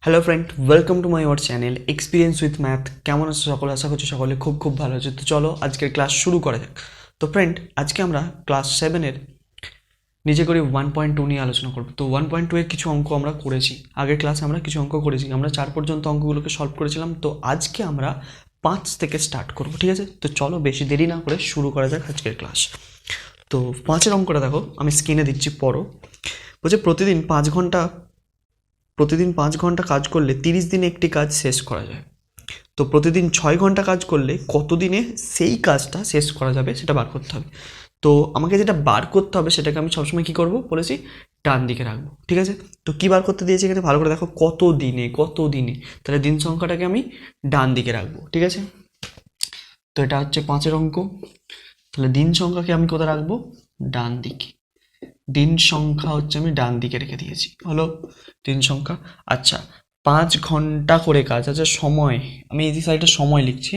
Hello friend, welcome to my our channel experience with math. কেমন আছো সকলে? আশা করছি সকলে খুব খুব ভালো আছে। তো চলো আজকের ক্লাস শুরু করা যাক। তো ফ্রেন্ড, আজকে আমরা ক্লাস 7-এর নিজে করে 1.2 নিয়ে আলোচনা করবো। তো 1.2 এর কিছু অঙ্ক আমরা করেছি, আগের ক্লাসে আমরা কিছু অঙ্ক করেছি, আমরা 4 পর্যন্ত অঙ্কগুলোকে সলভ করেছিলাম। তো আজকে আমরা 5 থেকে স্টার্ট করবো, ঠিক আছে? তো চলো বেশি দেরি না করে শুরু করা যাক আজকের ক্লাস। তো 5-এর অঙ্কটা দেখো, আমি স্ক্রিনে দিচ্ছি, পড়ো। বলছে প্রতিদিন 5 ঘন্টা কাজ করলে 30 দিনে একটি কাজ শেষ করা যায়। তো প্রতিদিন 6 ঘন্টা কাজ করলে কত দিনে সেই কাজটা শেষ করা যাবে সেটা বার করতে হবে। তো আমাকে যেটা বার করতে হবে সেটাকে আমি সবসময় কী করবো বলেছি, ডান দিকে রাখবো, ঠিক আছে? তো কী বার করতে দিয়েছি এখানে ভালো করে দেখো, কত দিনে, তাহলে দিন সংখ্যাটাকে আমি ডান দিকে রাখবো, ঠিক আছে? তো এটা হচ্ছে 5-এর অঙ্ক। তাহলে দিন সংখ্যাকে আমি কোথায় রাখবো? ডান দিকে। দিন সংখ্যা হচ্ছে আমি ডান দিকে রেখে দিয়েছি, হলো দিন সংখ্যা। আচ্ছা, 5 ঘন্টা করে কাজ আছে। সময়, আমি এই সাইডে সময় লিখছি।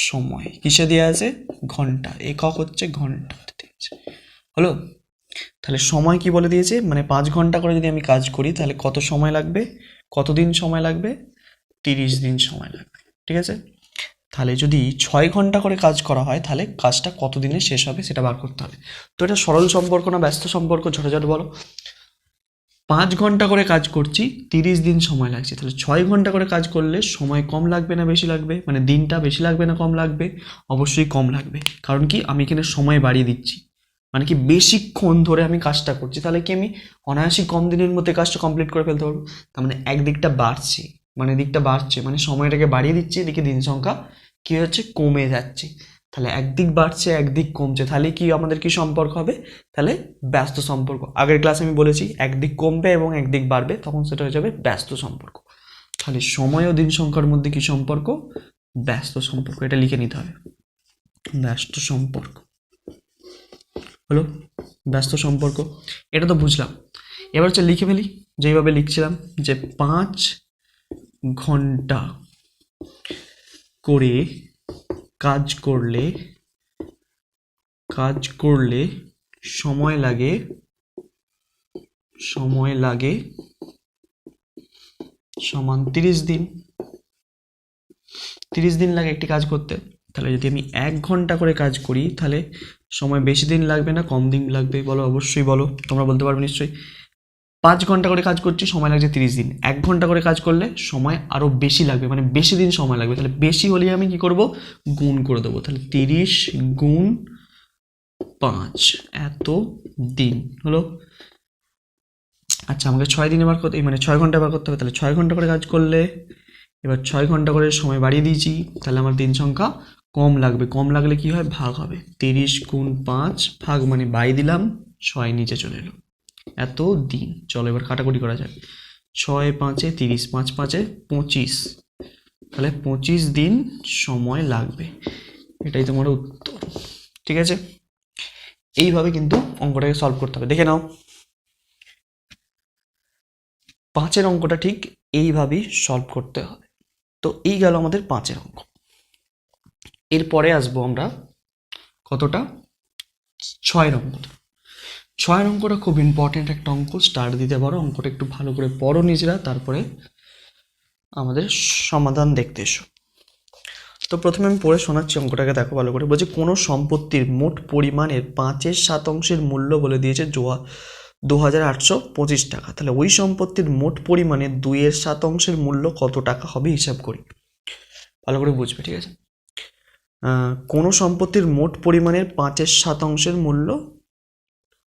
সময় কিসে দেওয়া আছে? ঘন্টা। একক হচ্ছে ঘন্টা দিয়েছে, হলো। তাহলে সময় কি বলে দিয়েছে, মানে 5 ঘন্টা করে যদি আমি কাজ করি তাহলে কত সময় লাগবে, কত দিন সময় লাগবে? 30 দিন সময় লাগবে, ঠিক আছে? তাহলে যদি 6 ঘন্টা করে কাজ করা হয় তাহলে কাজটা কত দিনে শেষ হবে সেটা বার করতে হবে। তো এটা সরল সম্পর্ক না ব্যস্ত সম্পর্ক, ঝটাঝট বলো। 5 ঘন্টা করে কাজ করছি, 30 দিন সময় লাগছে, তাহলে 6 ঘন্টা করে কাজ করলে সময় কম লাগবে না বেশি লাগবে? মানে দিনটা বেশি লাগবে না কম লাগবে? অবশ্যই কম লাগবে। কারণ কি, আমি এখানে সময় বাড়িয়ে দিচ্ছি, মানে কি বেশিক্ষণ ধরে আমি কাজটা করছি, তাহলে কি আমি অনায়াসই কম দিনের মধ্যে কাজটা কমপ্লিট করে ফেলতে পারবো। তার মানে একদিকটা বাড়ছে, মানে সময়টাকে বাড়িয়ে দিচ্ছে, এদিকে দিন সংখ্যা কী হচ্ছে, কমে যাচ্ছে। তাহলে একদিক বাড়ছে একদিক কমছে, তাহলে কি আমাদের কি সম্পর্ক হবে? তাহলে ব্যস্ত সম্পর্ক। আগের ক্লাসে আমি বলেছি একদিক কমবে এবং একদিক বাড়বে, তখন সেটা হয়ে যাবে ব্যস্ত সম্পর্ক। তাহলে সময় ও দিন সংখ্যার মধ্যে কি সম্পর্ক? ব্যস্ত সম্পর্ক। এটা লিখে নিতে হবে, ব্যস্ত সম্পর্ক, হলো ব্যস্ত সম্পর্ক। এটা তো বুঝলাম। এবার হচ্ছে লিখে ফেলি, যেইভাবে লিখছিলাম, যে 5 ঘন্টা করে কাজ করলে সময় লাগে সমান 30 দিন। 30 দিন লাগে একটি কাজ করতে। তাহলে যদি আমি 1 ঘন্টা করে কাজ করি তাহলে সময় বেশি দিন লাগবে না কম দিন লাগবে? বলো, অবশ্যই বলো, তোমরা বলতে পারবে নিশ্চয়ই। 5 ঘন্টা করে কাজ করছি, সময় লাগছে 30 দিন। 1 ঘন্টা করে কাজ করলে সময় আরও বেশি লাগবে, মানে বেশি দিন সময় লাগবে। তাহলে বেশি হলে আমি কি করব, গুণ করে দেবো। তাহলে 30 গুণ 5, এত দিন, হলো। আচ্ছা, আমাকে 6 দিনে বার করতে, মানে 6 ঘন্টা বার করতে হবে। তাহলে 6 ঘন্টা করে কাজ করলে, এবার 6 ঘন্টা করে সময় বাড়িয়ে দিয়েছি, তাহলে আমার দিন সংখ্যা কম লাগবে। কম লাগলে কি হয়, ভাগ হবে। 30 গুণ 5 ভাগ, মানে বাই দিলাম, 6 নিচে চলে এলো, এত দিন। চলো এবার কাটাকুটি করা যায়। 6 5 30, 5 5 25, তাহলে 25 দিন সময় লাগবে। এটাই তোমার উত্তর, ঠিক আছে? এইভাবে কিন্তু অঙ্কটাকে সলভ করতে হবে। দেখে নাও, 5-এর অঙ্কটা ঠিক এইভাবেই সলভ করতে হবে। তো এই গেল আমাদের 5-এর অঙ্ক। এরপরে আসবো আমরা কতটা, 6-এর অঙ্ক। 6-এর অঙ্কটা খুব ইম্পর্টেন্ট একটা অঙ্ক, স্টার্ট দিতে পারো। অঙ্কটা একটু ভালো করে পড়ো নিজেরা, তারপরে আমাদের সমাধান দেখতে এসো। তো প্রথমে আমি পড়ে শোনাচ্ছি অঙ্কটাকে, দেখো ভালো করে। বলছে কোনো সম্পত্তির মোট পরিমাণের 5/7 মূল্য বলে দিয়েছে 2825 টাকা। তাহলে ওই সম্পত্তির মোট পরিমাণের 2/7 মূল্য কত টাকা হবে হিসাব করি। ভালো করে বুঝবে, ঠিক আছে? কোনো সম্পত্তির মোট পরিমাণের 5/7 মূল্য,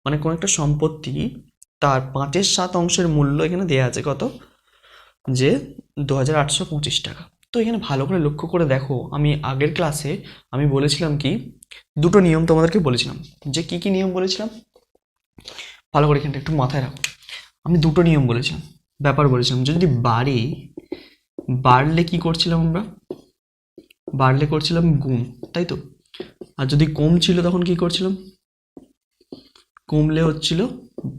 মানে কোনো একটা সম্পত্তি তার 5/7 মূল্য এখানে দেওয়া আছে কত, যে 2825 টাকা। তো এখানে ভালো করে লক্ষ্য করে দেখো, আমি আগের ক্লাসে আমি বলেছিলাম কি, দুটো নিয়ম তোমাদেরকে বলেছিলাম। যে কি কি নিয়ম বলেছিলাম ভালো করে এখানটা একটু মাথায় রাখো। আমি দুটো নিয়ম বলেছিলাম, ব্যাপার বলেছিলাম। যদি বাড়লে কি করছিলাম আমরা, বাড়লে করছিলাম গুণ, তাই তো? আর যদি কম ছিল তখন কি করছিলাম, কমলে হচ্ছিল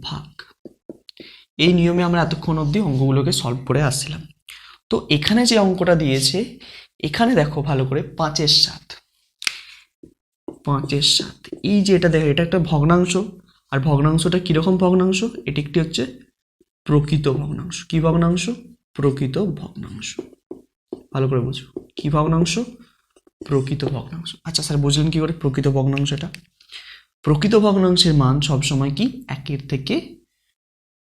ভাগ। এই নিয়মে আমরা এতক্ষণ অবধি অঙ্কগুলোকে সলভ করে আসছিলাম। তো এখানে যে অঙ্কটা দিয়েছে, এখানে দেখো ভালো করে, 5/7, এই যে এটা দেখো, এটা একটা ভগ্নাংশ। আর ভগ্নাংশটা কিরকম ভগ্নাংশ, এটি একটি হচ্ছে প্রকৃত ভগ্নাংশ। কি ভগ্নাংশ? প্রকৃত ভগ্নাংশ। ভালো করে বুঝো, কি ভগ্নাংশ? প্রকৃত ভগ্নাংশ। আচ্ছা স্যার বুঝলেন কি করে প্রকৃত ভগ্নাংশ? এটা প্রকৃত ভগ্নাংশের মান সবসময় কি একের থেকে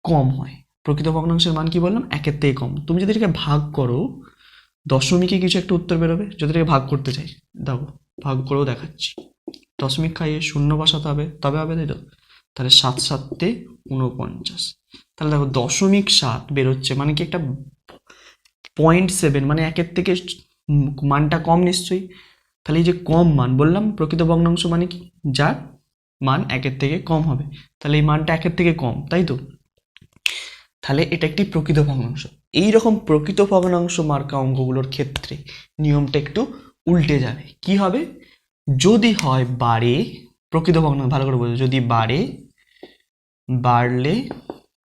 কম হয়। প্রকৃত ভগ্নাংশের মান কি বললাম? একের থেকে কম। তুমি যদি এটাকে ভাগ করো, দশমিকে কিছু একটা উত্তর বেরোবে। যদি এটাকে ভাগ করতে চাই, দেখো ভাগ করেও দেখাচ্ছি। দশমিক খাইয়ে শূন্য বসাতে হবে, তবে হবে, তাই তো? তাহলে 7 7 49। তাহলে দেখো 0.7 বেরোচ্ছে, মানে কি একটা 0.7, মানে একের থেকে মানটা কম নিশ্চয়ই। তাহলে এই যে কম মান বললাম, প্রকৃত ভগ্নাংশ মানে কি? যার মান একের থেকে কম হবে। তাহলে এই মানটা একের থেকে কম, তাই তো? তাহলে এটা একটি প্রকৃত ভগ্নাংশ। এইরকম প্রকৃত ভগ্নাংশ মার্কা অঙ্কগুলোর ক্ষেত্রে নিয়মটা একটু উল্টে যাবে। কি হবে? যদি হয় বাড়ে, প্রকৃত ভগ্নাংশ ভালো করে বোঝো, যদি বাড়ে,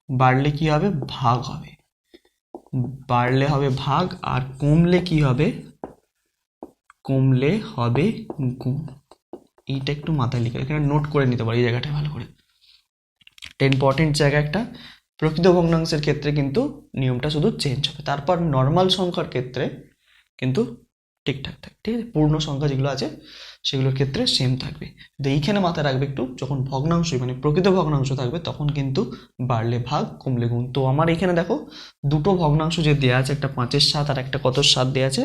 বাড়লে কি হবে? ভাগ হবে। বাড়লে হবে ভাগ, আর কমলে কি হবে? কমলে হবে গুণ। এইটা একটু মাথায় লিখে এখানে নোট করে নিতে পারি এই জায়গাটা ভালো করে। এটা ইম্পর্টেন্ট জায়গা একটা। প্রকৃত ভগ্নাংশের ক্ষেত্রে কিন্তু নিয়মটা শুধু চেঞ্জ হবে, তারপর নর্মাল সংখ্যার ক্ষেত্রে কিন্তু ঠিকঠাক থাকবে। ঠিক আছে, পূর্ণ সংখ্যা যেগুলো আছে সেগুলোর ক্ষেত্রে সেম থাকবে। তো এইখানে মাথায় রাখবে একটু, যখন ভগ্নাংশ মানে প্রকৃত ভগ্নাংশ থাকবে তখন কিন্তু বাড়লে ভাগ কমলে গুণ। তো আমার এখানে দেখো দুটো ভগ্নাংশ যে দেওয়া আছে, একটা 5-এর 7 আর একটা কত 7 দেওয়া আছে,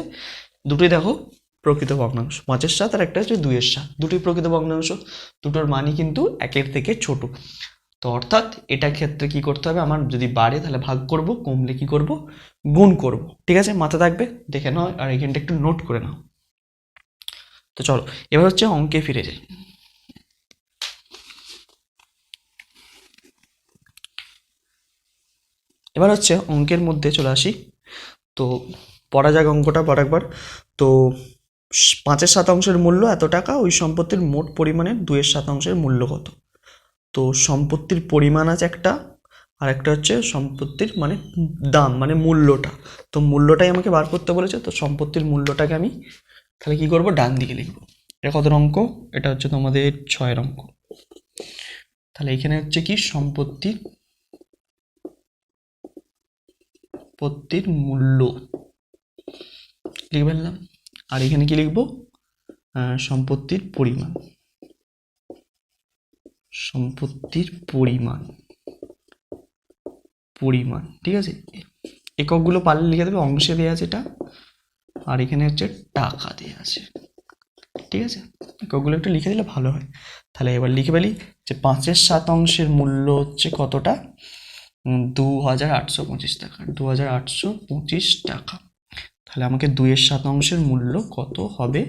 দুটোই দেখো প্রকৃত ভগ্নাংশ। 5-এর 7 আর একটা হচ্ছে 2-এর 7, দুটোই প্রকৃত ভগ্নাংশ। দুটোর মানই কিন্তু একের থেকে ছোট। তো অর্থাৎ এটার ক্ষেত্রে কি করতে হবে? আমার যদি বাড়ে তাহলে ভাগ করব, কমলে কি করব? গুণ করব। ঠিক আছে, মাথা থাকবে, দেখে নাও আর এখানটা একটু নোট করে নাও। তো চলো এবার হচ্ছে অঙ্কে ফিরে যাই। এবার হচ্ছে অঙ্কের মধ্যে চলে আসি। তো পড়া যাক অঙ্কটা পর একবার। তো 5-এর 7 মূল্য এত টাকা, ওই সম্পত্তির মোট পরিমাণের 2-এর 7 মূল্য কত? তো সম্পত্তির পরিমাণ আছে একটা, আর একটা হচ্ছে সম্পত্তির মানে দাম, মানে মূল্যটা। তো মূল্যটাই আমাকে বার করতে বলেছে, তো সম্পত্তির মূল্যটাকে আমি তাহলে কি করব? ডান দিকে লিখব। এটা কত অঙ্ক? এটা হচ্ছে তোমাদের 6-এর অঙ্ক। তাহলে এখানে হচ্ছে কি? সম্পত্তির মূল্য লিখে ফেললাম। আর এখানে কি লিখবো? সম্পত্তির পরিমাণ। সম্পত্তির পরিমাণ ঠিক আছে। এককগুলো পারলে লিখে দেবে, অংশে দেওয়া আছে এটা, আর এখানে হচ্ছে টাকা দেওয়া আছে। ঠিক আছে, এককগুলো একটু লিখে দিলে ভালো হয়। তাহলে এবার লিখে ফেলি যে 5-এর 7 মূল্য হচ্ছে কতটা? 2825 টাকা। 2825 টাকা। তাহলে আমাকে 2-এর 7 মূল্য কত হবে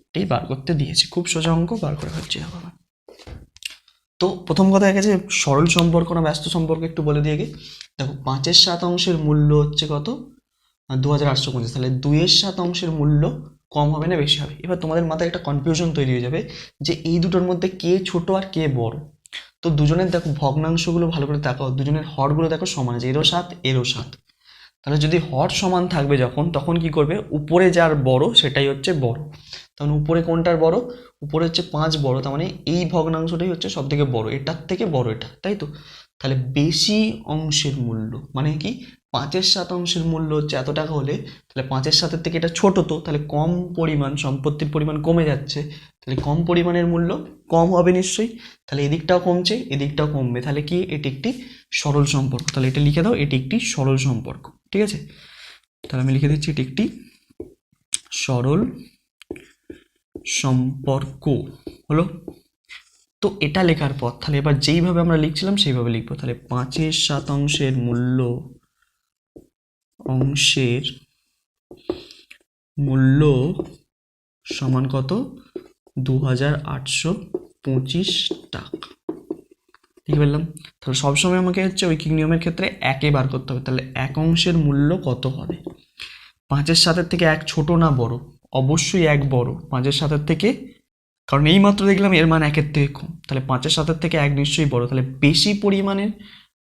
এটাই বার করতে দিয়েছে। খুব সোজা অঙ্ক, বার করে ফেলছি এখন। তো প্রথম কথা গেছে সরল সম্পর্ক না ব্যস্ত সম্পর্ক একটু বলে দিয়ে গে। দেখো 5-এর 7 মূল্য হচ্ছে কত? 2825। তাহলে 2-এর 7 মূল্য কম হবে না বেশি হবে? এবার তোমাদের মাথায় একটা কনফিউশন তৈরি হয়ে যাবে যে এই দুটোর মধ্যে কে ছোট আর কে বড়। তো দুজনের দেখো ভগ্নাংশগুলো ভালো করে দেখো, দুজনের হরগুলো দেখো সমান আছে, এরও 7 এরও 7। তাহলে যদি হর সমান থাকবে যখন, তখন কি করবে? উপরে যার বড় সেটাই হচ্ছে বড়। তখন উপরে কোনটার বড়? উপরে হচ্ছে 5 বড়, তার মানে এই ভগ্নাংশটাই হচ্ছে সব থেকে বড়, এটার থেকে বড় এটা, তাই তো? তাহলে বেশি অংশের মূল্য মানে কি? 5-এর 7 মূল্য হচ্ছে এত টাকা হলে, তাহলে 5-এর 7 থেকে এটা ছোট, তো তাহলে কম পরিমাণ সম্পত্তির পরিমাণ কমে যাচ্ছে, তাহলে কম পরিমাণের মূল্য কম হবে নিশ্চয়ই। তাহলে এদিকটাও কমছে, এদিকটাও কমবে, তাহলে কি? এটি একটি সরল সম্পর্ক। তাহলে এটা লিখে দাও, এটি একটি সরল সম্পর্ক। ঠিক আছে, তাহলে আমি লিখে দিচ্ছি এটি একটি সরল সম্পর্ক হলো। তো এটা লেখার পর তাহলে এবার যেইভাবে আমরা লিখছিলাম সেইভাবে লিখবো। তাহলে 5-এর 7 মূল্য সমান কত? 2825 টাকা লিখে ফেললাম। তাহলে সবসময় আমাকে হচ্ছে ঐকিক নিয়মের ক্ষেত্রে একে বার করতে হবে। তাহলে 1 মূল্য কত হবে? 5-এর 7 থেকে 1 ছোট না বড়? অবশ্যই 1 বড় 5-এর 7 থেকে, কারণ এই মাত্র দেখলাম এর মান 1-এর থেকে কম। তাহলে 5-এর 7 থেকে 1 নিশ্চয়ই বড়। তাহলে বেশি পরিমাণের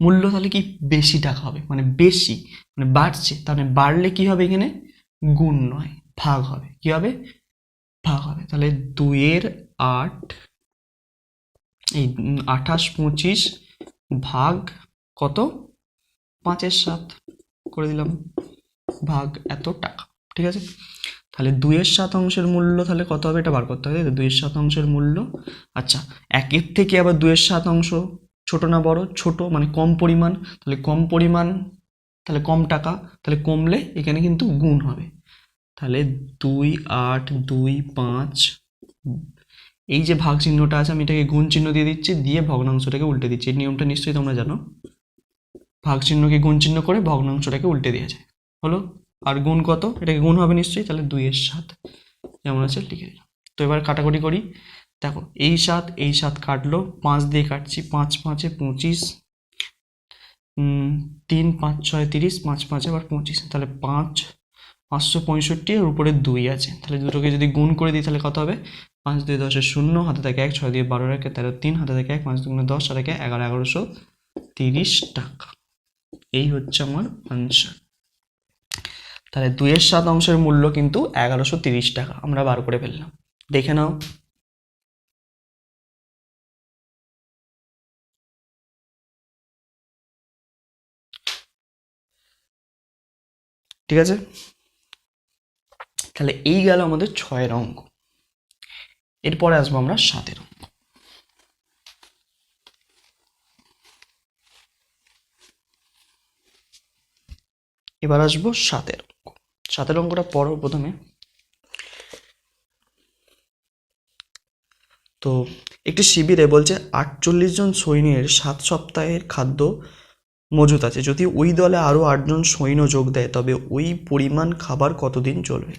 মূল্য, তাহলে কি? বেশি টাকা হবে, মানে বেশি মানে বাড়ছে। তাহলে বাড়লে কি হবে? এখানে গুণ নয় ভাগ হবে। কি হবে? ভাগ হবে। তাহলে 2-এর 8 এই 2825 ভাগ কত? 5-এর 7 করে দিলাম। ভাগ এত টাকা, ঠিক আছে। তাহলে 2/7 মূল্য তাহলে কত হবে এটা বার করতে হবে, 2/7 মূল্য। আচ্ছা, 1 থেকে আবার 2/7 ছোট না বড়? ছোট, মানে কম পরিমাণ, তাহলে কম পরিমাণ তাহলে কম টাকা, তাহলে কমলে এখানে কিন্তু গুণ হবে। তাহলে 2, 8, 2, 5, এই যে ভাগ চিহ্নটা আছে আমি এটাকে গুণ চিহ্ন দিয়ে দিচ্ছি, দিয়ে ভগ্নাংশটাকে উল্টে দিচ্ছি। এই নিয়মটা নিশ্চয়ই তোমরা জানো, ভাগ চিহ্নকে গুণ চিহ্ন করে ভগ্নাংশটাকে উল্টে দেওয়া যায়। হলো, আর গুণ কত? এটাকে গুণ হবে নিশ্চয়ই, তাহলে 2/7 যেমন আছে লিখে দিলাম। তো এবার কাটাকুটি করি। দেখো, এই 7 এই 7 কাটলো, 5 দিয়ে কাটছি, 5 5 25, 3 5 6 30, 5 5 আবার 25, তাহলে 565 এর উপরে 2 আছে, তাহলে দুটোকে যদি গুণ করে দিই তাহলে কত হবে? 5 2 10 0, হাতে থাকে 1, 6 দিয়ে 12 রাখে 13 3, হাতে থাকে 1, 5 2 10, আর 1 11, 1130 টাকা। এই হচ্ছে আমার আনসার। তাহলে 2/7 মূল্য কিন্তু 1130 টাকা আমরা বার করে ফেললাম। দেখে নাও। ঠিক আছে, তাহলে এই গেল আমাদের 6-এর অঙ্ক। এরপরে আসবো আমরা 7-এর অঙ্ক। এবার আসবো 7-এর অঙ্ক। 7-এর অঙ্কটা পড়ো প্রথমে। তো একটি শিবিরে বলছে 48 জন সৈন্যের 7 সপ্তাহের খাদ্য মজুত আছে। যদি ওই দলে আরও 8 জন সৈন্য যোগ দেয় তবে ওই পরিমাণ খাবার কতদিন চলবে?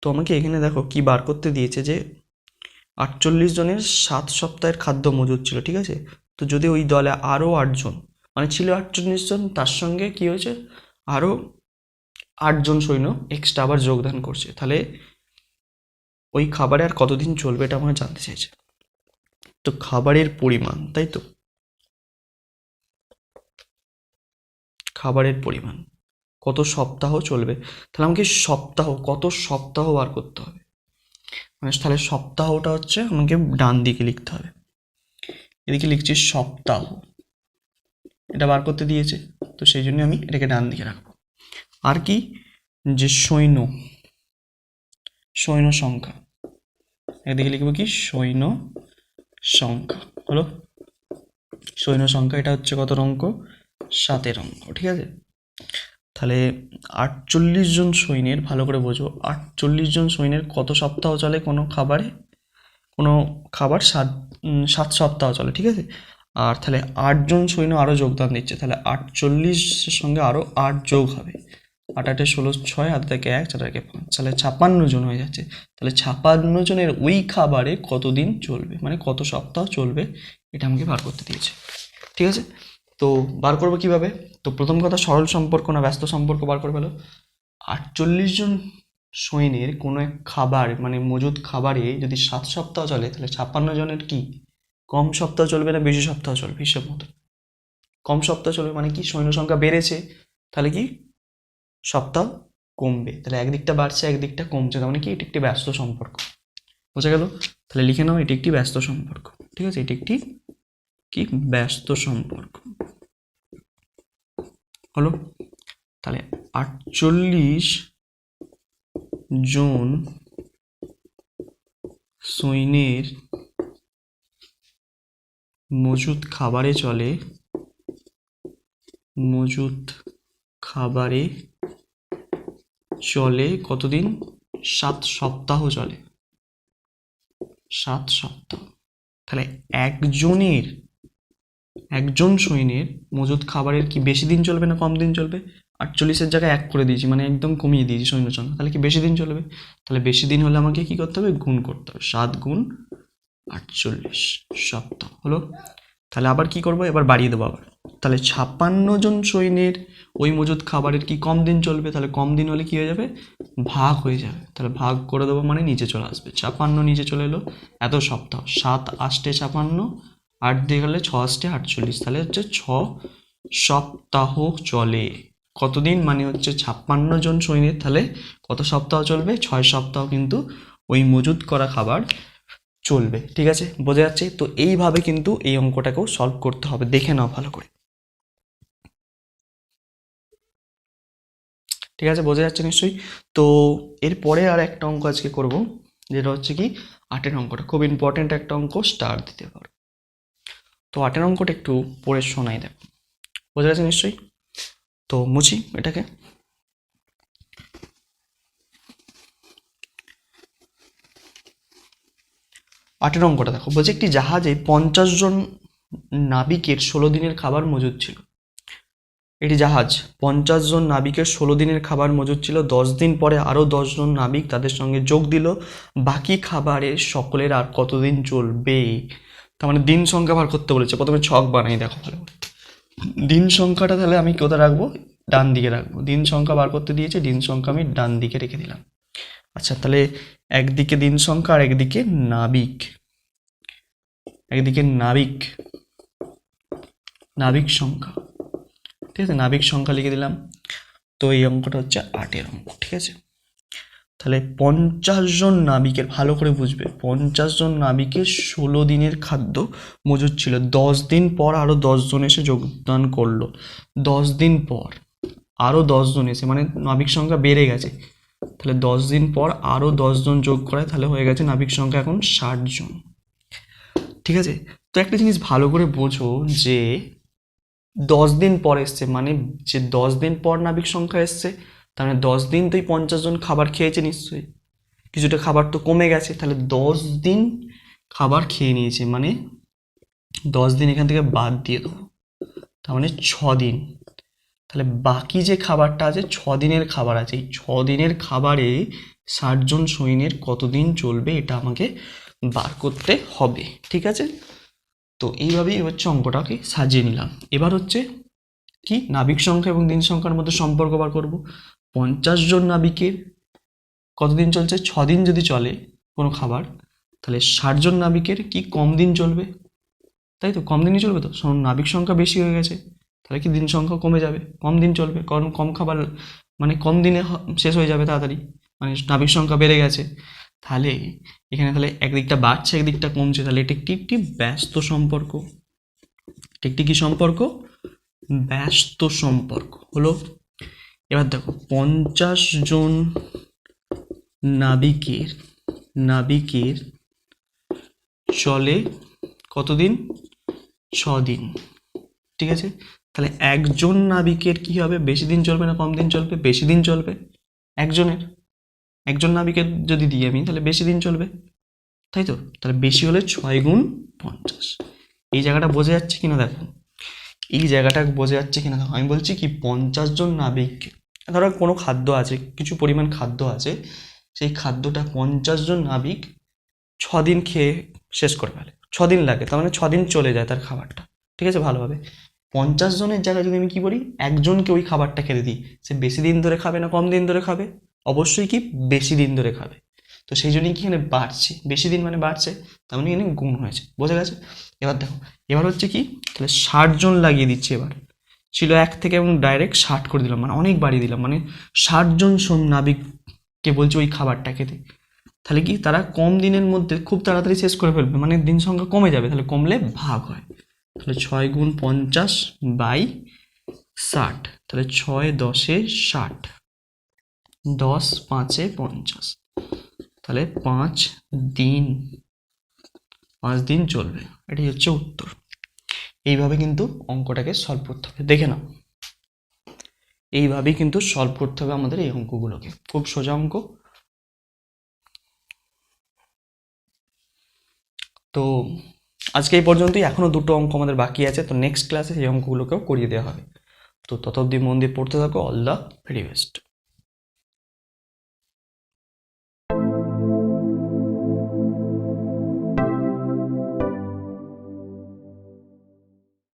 তো আমাকে এখানে দেখো কি বার করতে দিয়েছে, যে 48 জনের 7 সপ্তাহের খাদ্য মজুত ছিল, ঠিক আছে। তো যদি ওই দলে আরও 8 জন, মানে ছিল 48 জন, তার সঙ্গে কি হয়েছে, আরও 8 জন সৈন্য এক্সট্রা আবার যোগদান করছে, তাহলে ওই খাবারে আর কতদিন চলবে এটা আমরা জানতে চাইছে। তো খাবারের পরিমাণ, তাই তো, খাবারের পরিমাণ কত সপ্তাহ চলবে, তাহলে আমাকে সপ্তাহ, কত সপ্তাহ বার করতে হবে। মানে তাহলে সপ্তাহটা হচ্ছে আমাকে ডান দিকে লিখতে হবে, এদিকে লিখছি সপ্তাহ, এটা বার করতে দিয়েছে, তো সেই জন্য আমি এটাকে ডান দিকে রাখবো। আর কি, যে সৈন্য, সৈন্য সংখ্যা, এদিকে লিখবো কি সৈন্য সংখ্যা। হলো, সৈন্য সংখ্যা, এটা হচ্ছে কত অঙ্ক? 7-এর অঙ্ক, ঠিক আছে। তাহলে 48 জন সৈন্যের, ভালো করে বোঝো, 48 জন সৈন্যের কত সপ্তাহ চলে কোনো খাবারে? কোনো খাবার 7 সপ্তাহ চলে, ঠিক আছে। আর তাহলে 8 জন সৈন্য আরও যোগদান দিচ্ছে, তাহলে 48-এর সঙ্গে আরও 8 যোগ হবে, 8 8 16 6, হাতে থেকে 1, 4 থেকে 5, তাহলে 56 জন হয়ে যাচ্ছে। তাহলে 56 জনের ওই খাবারে কতদিন চলবে, মানে কত সপ্তাহ চলবে, এটা আমাকে বার করতে দিয়েছে, ঠিক আছে। তো বার করবো কিভাবে? তো প্রথম কথা, সরল সম্পর্ক না ব্যস্ত সম্পর্ক বার করে ফেলো। 48 জন সৈন্যের কোনো এক খাবার, মানে মজুদ খাবারে যদি 7 সপ্তাহ চলে, তাহলে 56 জনের কি কম সপ্তাহ চলবে না বেশি সপ্তাহ চলবে? হিসেব মতো কম সপ্তাহ চলবে, মানে কি সৈন্য সংখ্যা বেড়েছে, তাহলে কি সপ্তাহ কমবে, তাহলে একদিকটা বাড়ছে একদিকটা কমছে, তার মানে কি এটি একটি ব্যস্ত সম্পর্ক। বোঝা গেল? তাহলে লিখে নাও, এটি একটি ব্যস্ত সম্পর্ক, ঠিক আছে, এটি একটি কি ব্যস্ত সম্পর্ক। হলো, তাহলে 48 জন সৈন্যের মজুদ খাবারে চলে, মজুদ খাবারে চলে কতদিন? 7 সপ্তাহ চলে, 7 সপ্তাহ। তাহলে একজন সৈন্যের মজুদ খাবারের কি বেশি দিন চলবে না কম দিন চলবে? 48-এর জায়গায় 1 করে দিয়েছি, মানে একদম কমিয়ে দিয়েছি সৈন্য সংখ্যা, তাহলে কি বেশি দিন চলবে? তাহলে বেশি দিন হলে আমাকে কি করতে হবে? গুণ করতে হবে, 7 গুণ 48 সপ্তাহ। হলো, তাহলে আবার কি করবো, এবার বাড়িয়ে দেবো আবার। তাহলে 56 জন সৈন্যের ওই মজুদ খাবারের কি কম দিন চলবে, তাহলে কম দিন হলে কি হয়ে যাবে? ভাগ হয়ে যাবে, তাহলে ভাগ করে দেবো, মানে নিচে চলে আসবে, 56 নিচে চলে এলো, এত সপ্তাহ, 7 8 56, 8 দিয়ে গেলে 6 8 48, তাহলে হচ্ছে 6 সপ্তাহ চলে। কতদিন, মানে হচ্ছে 56 জন সৈন্যের তাহলে কত সপ্তাহ চলবে? 6 সপ্তাহ কিন্তু ওই মজুদ করা খাবার চলবে, ঠিক আছে, বোঝা যাচ্ছে? তো এইভাবে কিন্তু এই অঙ্কটাকেও সলভ করতে হবে, দেখে নাও ভালো করে, ঠিক আছে, বোঝা যাচ্ছে নিশ্চয়ই। তো এরপরে আর একটা অঙ্ক আজকে করব, যেটা হচ্ছে কি 8-এর অঙ্কটা। খুব ইম্পর্টেন্ট একটা অঙ্ক, স্টার দিতে পারো। তো 8-এর অঙ্কটা একটু পড়ে শোনাই, দেখো বোঝা যাচ্ছে নিশ্চয়ই। তো মুছি এটাকে। 8-এর অঙ্কটা দেখো, বলছে একটি জাহাজে 50 জন নাবিকের 16 দিনের খাবার মজুদ ছিল। এটি জাহাজ 50 জন নাবিকের 16 দিনের খাবার মজুদ ছিল। 10 দিন পরে আরও 10 জন নাবিক তাদের সঙ্গে যোগ দিল। বাকি খাবারের সকলের আর কতদিন চলবে? তার মানে দিন সংখ্যা বার করতে বলেছে। প্রথমে ছক বানাই, দেখো ভালো করে। দিন সংখ্যাটা তাহলে আমি কোথায় রাখবো? ডান দিকে রাখবো। দিন সংখ্যা বার করতে দিয়েছে, দিন সংখ্যা আমি ডান দিকে রেখে দিলাম। আচ্ছা, তাহলে একদিকে দিন সংখ্যা আর একদিকে নাবিক, একদিকে নাবিক, নাবিক সংখ্যা, ঠিক আছে, নাবিক সংখ্যা লিখে দিলাম। তো এই অঙ্কটা হচ্ছে 8-এর অঙ্ক, ঠিক আছে। তাহলে 50 জন নাবিকের, ভালো করে বুঝবে, 50 জন নাবিকের 16 দিনের খাদ্য মজুদ ছিল। 10 দিন পর আরও 10 জন এসে যোগদান করলো। 10 দিন পর আরও 10 জন এসে, মানে নাবিক সংখ্যা বেড়ে গেছে। তাহলে 10 দিন পর আরও 10 জন যোগ করে, তাহলে হয়ে গেছে নাবিক সংখ্যা এখন 60 জন, ঠিক আছে। তো একটা জিনিস ভালো করে বোঝো, যে 10 দিন পর এসছে, মানে যে 10 দিন পর নাবিক সংখ্যা এসছে, তার মানে 10 দিন তো এই 50 জন খাবার খেয়েছে নিশ্চয়ই, কিছুটা খাবার তো কমে গেছে। তাহলে 10 দিন খাবার খেয়ে নিয়েছে, মানে 10 দিন এখান থেকে বাদ দিয়ে দেবো, তার মানে 6 দিন। তাহলে বাকি যে খাবারটা আছে, 6 দিনের খাবার আছে, এই 6 দিনের খাবারে 60 জন সৈন্যের কতদিন চলবে, এটা আমাকে বার করতে হবে, ঠিক আছে। তো এইভাবেই হচ্ছে অঙ্কটাকে সাজিয়ে নিলাম। এবার হচ্ছে কি, নাবিক সংখ্যা এবং দিন সংখ্যার মধ্যে সম্পর্ক বার করব। 50 জন নাবিকের কতদিন চলছে? 6 দিন যদি চলে কোনো খাবার, তাহলে 60 জন নাবিকের কি কম দিন চলবে? তাই তো, কম দিনই চলবে। তো নাবিক সংখ্যা বেশি হয়ে গেছে, তাহলে কি দিন সংখ্যা কমে যাবে, কম দিন চলবে, কারণ কম খাবার মানে কম দিনে শেষ হয়ে যাবে তাড়াতাড়ি, মানে নাবিক সংখ্যা বেড়ে গেছে। তাহলে এখানে তাহলে একদিকটা বাড়ছে একদিকটা কমছে, তাহলে এটি একটি ব্যস্ত সম্পর্ক। একটি কি সম্পর্ক? ব্যস্ত সম্পর্ক হলো। এবার দেখো, 50 জন নাবিকের নাবিকের চলে কতদিন? 6 দিন, ঠিক আছে। তাহলে একজন নাবিকের কি হবে? বেশি দিন চলবে না কম দিন চলবে? বেশি দিন চলবে একজনের। একজন নাবিকের যদি দিই আমি, তাহলে বেশি দিন চলবে, তাই তো। তাহলে বেশি হলে 6 গুণ 50। এই জায়গাটা বোঝা যাচ্ছে কিনা দেখো, এই জায়গাটা বোঝা যাচ্ছে কিনা দেখো। আমি বলছি কি, 50 জন নাবিক, ধরো কোনো খাদ্য আছে, কিছু পরিমাণ খাদ্য আছে, সেই খাদ্যটা 50 জন নাবিক 6 দিন খেয়ে শেষ করে ফেলে। 6 দিন লাগে, তার মানে 6 দিন চলে যায় তার খাবারটা, ঠিক আছে। ভালোভাবে 50 জনের জায়গায় যদি আমি কি করি, একজনকে ওই খাবারটা খেতে দিই, সে বেশি দিন ধরে খাবে না কম দিন ধরে খাবে? অবশ্যই কি বেশি দিন ধরে খাবে। তো সেই জন্যই কি এখানে বাড়ছে, বেশি দিন মানে বাড়ছে, তার মানে এখানে গুণ হয়েছে, বোঝা গেছে। এবার দেখো, এবার হচ্ছে কি, তাহলে 60 জন লাগিয়ে দিচ্ছি। এবার ছিল 1 থেকে এবং ডাইরেক্ট 60 করে দিলাম, মানে অনেক বাড়িয়ে দিলাম, মানে 60 জন নাবিককে বলছি ওই খাবারটা খেতে। তাহলে কি, তারা কম দিনের মধ্যে খুব তাড়াতাড়ি শেষ করে ফেলবে, মানে দিন সংখ্যা কমে যাবে। তাহলে কমলে ভাগ হয়, তাহলে 6 গুণ 50 বাই 60, তাহলে 6 10 60, 10 5 50, তাহলে 5 দিন, 5 দিন চলবে। এটাই হচ্ছে উত্তর। এইভাবে কিন্তু অঙ্কটাকে সলভ করতে হবে, দেখে নাও। এইভাবেই কিন্তু সলভ করতে হবে আমাদের এই অঙ্কগুলোকে, খুব সোজা অঙ্ক। তো আজকে এই পর্যন্তই, এখনও 2টো অঙ্ক আমাদের বাকি আছে। তো নেক্সট ক্লাসে সেই অঙ্কগুলোকেও করিয়ে দেওয়া হবে। তো তত অবধি মন দিয়ে পড়তে থাকো। All the very best.